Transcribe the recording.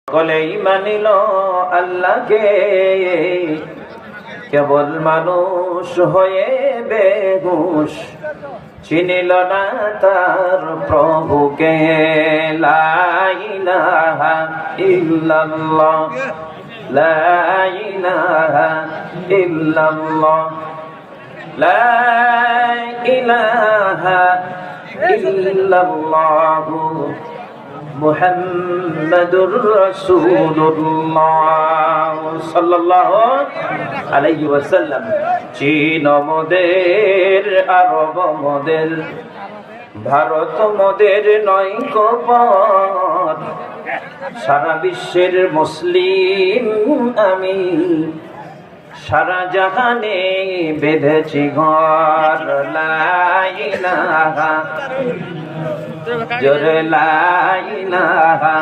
সকলেই মানিল আল্লাহকে, কেবল মানুষ হয়ে বেহুশ চিনিল না তার প্রভুকে। লা ইলাহা ইল্লাল্লাহ, লা ইলাহা ইল্লাল্লাহ, লা ইলাহা ইল্লাল্লাহ মুহাম্মাদুর রাসূলুল্লাহ সাল্লাল্লাহু আলাইহি ওয়াসাল্লাম। চীন মোদের, আরব মোদের, ভারত মোদের নয়কো পথ, সারা বিশ্বের মুসলিম আমি, সারা জাহানে বেঁধেছি ঘর। লা ইলাহা, জোরে লা ইলাহা